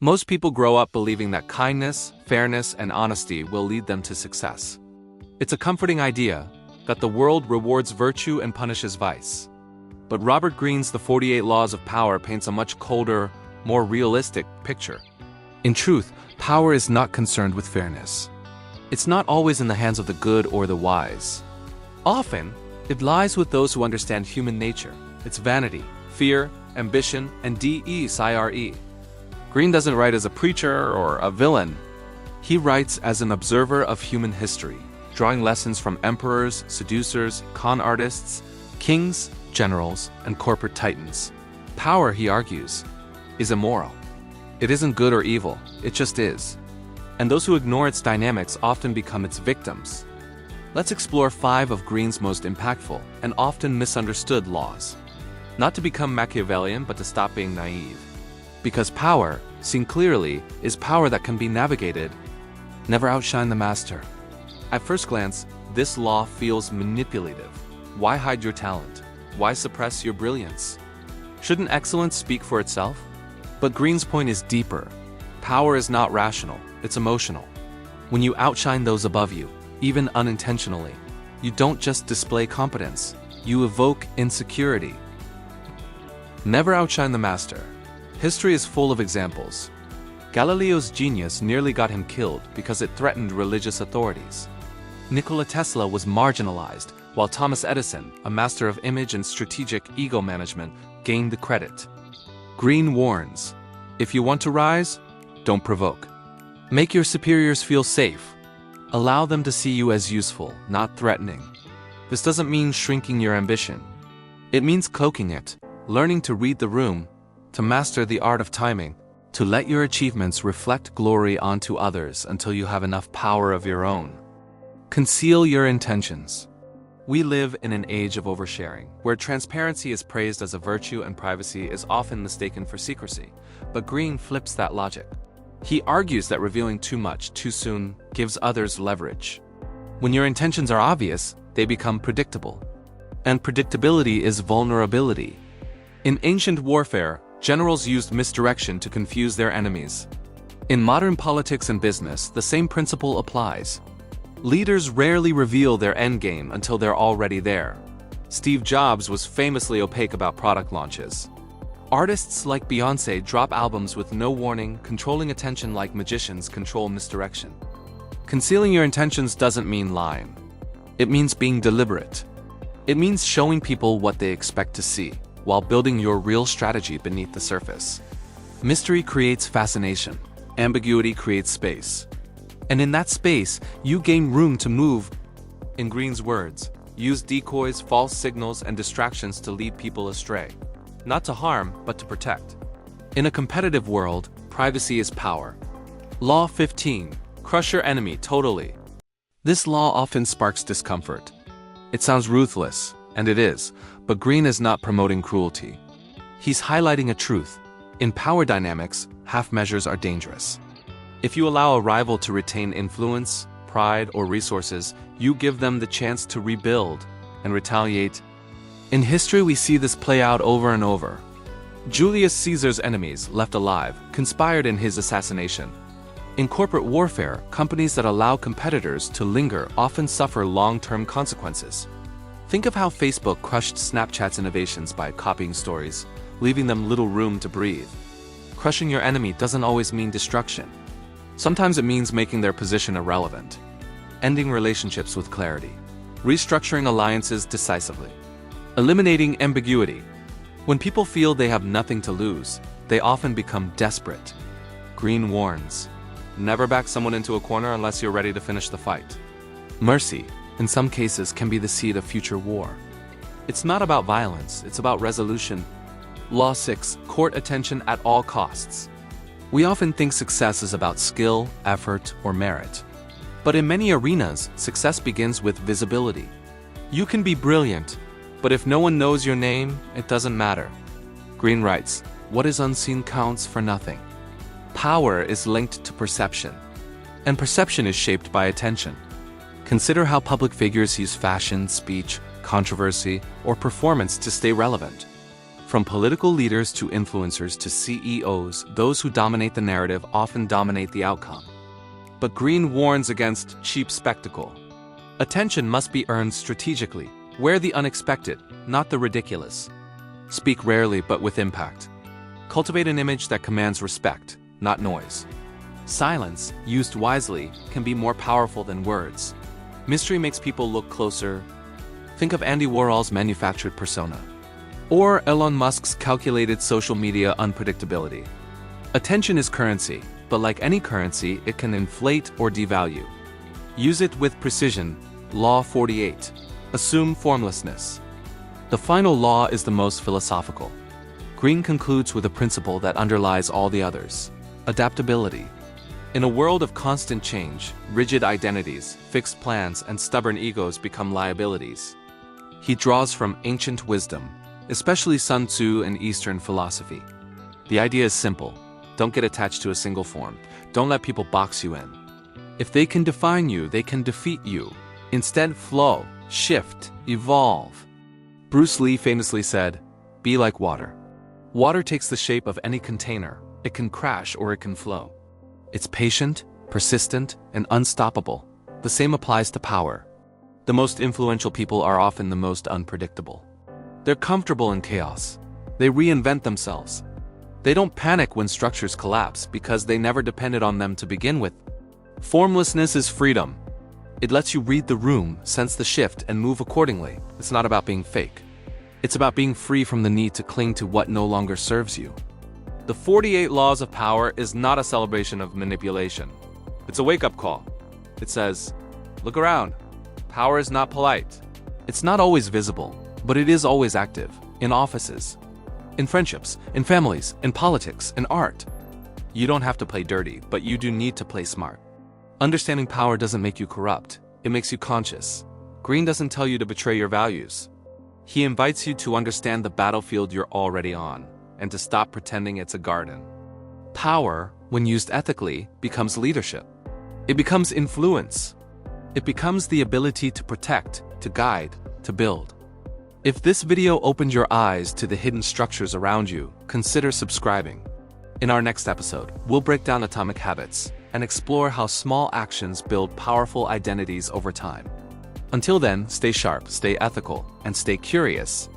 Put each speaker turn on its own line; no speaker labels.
Most people grow up believing that kindness, fairness, and honesty will lead them to success. It's a comforting idea that the world rewards virtue and punishes vice. But Robert Greene's The 48 Laws of Power paints a much colder, more realistic picture. In truth, power is not concerned with fairness. It's not always in the hands of the good or the wise. Often, it lies with those who understand human nature, its vanity, fear, ambition, and desire. Greene doesn't write as a preacher or a villain. He writes as an observer of human history, drawing lessons from emperors, seducers, con artists, kings, generals, and corporate titans. Power, he argues, is immoral. It isn't good or evil, it just is. And those who ignore its dynamics often become its victims. Let's explore 5 of Greene's most impactful and often misunderstood laws. Not to become Machiavellian, but to stop being naive. Because power, seen clearly, is power that can be navigated. Never outshine the master. At first glance, this law feels manipulative. Why hide your talent? Why suppress your brilliance? Shouldn't excellence speak for itself? But Greene's point is deeper. Power is not rational, it's emotional. When you outshine those above you, even unintentionally, you don't just display competence, you evoke insecurity. Never outshine the master. History is full of examples. Galileo's genius nearly got him killed because it threatened religious authorities. Nikola Tesla was marginalized, while Thomas Edison, a master of image and strategic ego management, gained the credit. Greene warns, if you want to rise, don't provoke. Make your superiors feel safe. Allow them to see you as useful, not threatening. This doesn't mean shrinking your ambition. It means cloaking it, learning to read the room, to master the art of timing, to let your achievements reflect glory onto others until you have enough power of your own. Conceal your intentions. We live in an age of oversharing, where transparency is praised as a virtue and privacy is often mistaken for secrecy. But Greene flips that logic. He argues that revealing too much too soon gives others leverage. When your intentions are obvious, they become predictable. And predictability is vulnerability. In ancient warfare, generals used misdirection to confuse their enemies. In modern politics and business, the same principle applies. Leaders rarely reveal their endgame until they're already there. Steve Jobs was famously opaque about product launches. Artists like Beyoncé drop albums with no warning, controlling attention like magicians control misdirection. Concealing your intentions doesn't mean lying. It means being deliberate. It means showing people what they expect to see, while building your real strategy beneath the surface. Mystery creates fascination. Ambiguity creates space. And in that space, you gain room to move. In Greene's words, use decoys, false signals, and distractions to lead people astray. Not to harm, but to protect. In a competitive world, privacy is power. Law 15. Crush your enemy totally. This law often sparks discomfort. It sounds ruthless, and it is, but Greene is not promoting cruelty. He's highlighting a truth. In power dynamics, half measures are dangerous. If you allow a rival to retain influence, pride, or resources, you give them the chance to rebuild and retaliate. In history, we see this play out over and over. Julius Caesar's enemies, left alive, conspired in his assassination. In corporate warfare, companies that allow competitors to linger often suffer long-term consequences. Think of how Facebook crushed Snapchat's innovations by copying stories, leaving them little room to breathe. Crushing your enemy doesn't always mean destruction. Sometimes it means making their position irrelevant, ending relationships with clarity, restructuring alliances decisively, eliminating ambiguity. When people feel they have nothing to lose, they often become desperate. Greene warns, never back someone into a corner unless you're ready to finish the fight. Mercy, in some cases, can be the seed of future war. It's not about violence, it's about resolution. Law 6. Court attention at all costs. We often think success is about skill, effort, or merit. But in many arenas, success begins with visibility. You can be brilliant, but if no one knows your name, it doesn't matter. Greene writes, what is unseen counts for nothing. Power is linked to perception, and perception is shaped by attention. Consider how public figures use fashion, speech, controversy, or performance to stay relevant. From political leaders to influencers to CEOs, those who dominate the narrative often dominate the outcome. But Greene warns against cheap spectacle. Attention must be earned strategically. Wear the unexpected, not the ridiculous. Speak rarely but with impact. Cultivate an image that commands respect, not noise. Silence, used wisely, can be more powerful than words. Mystery makes people look closer. Think of Andy Warhol's manufactured persona. Or Elon Musk's calculated social media unpredictability. Attention is currency, but like any currency, it can inflate or devalue. Use it with precision. Law 48. Assume formlessness. The final law is the most philosophical. Greene concludes with a principle that underlies all the others: adaptability. In a world of constant change, rigid identities, fixed plans, and stubborn egos become liabilities. He draws from ancient wisdom, especially Sun Tzu and Eastern philosophy. The idea is simple. Don't get attached to a single form. Don't let people box you in. If they can define you, they can defeat you. Instead, flow, shift, evolve. Bruce Lee famously said, "Be like water." Water takes the shape of any container. It can crash or it can flow. It's patient, persistent, and unstoppable. The same applies to power. The most influential people are often the most unpredictable. They're comfortable in chaos. They reinvent themselves. They don't panic when structures collapse because they never depended on them to begin with. Formlessness is freedom. It lets you read the room, sense the shift, and move accordingly. It's not about being fake. It's about being free from the need to cling to what no longer serves you. The 48 Laws of Power is not a celebration of manipulation. It's a wake-up call. It says, look around. Power is not polite. It's not always visible, but it is always active. In offices, in friendships, in families, in politics, in art. You don't have to play dirty, but you do need to play smart. Understanding power doesn't make you corrupt. It makes you conscious. Greene doesn't tell you to betray your values. He invites you to understand the battlefield you're already on, and to stop pretending it's a garden. Power, when used ethically, becomes leadership. It becomes influence. It becomes the ability to protect, to guide, to build. If this video opened your eyes to the hidden structures around you, consider subscribing. In our next episode, we'll break down atomic habits and explore how small actions build powerful identities over time. Until then, stay sharp, stay ethical, and stay curious.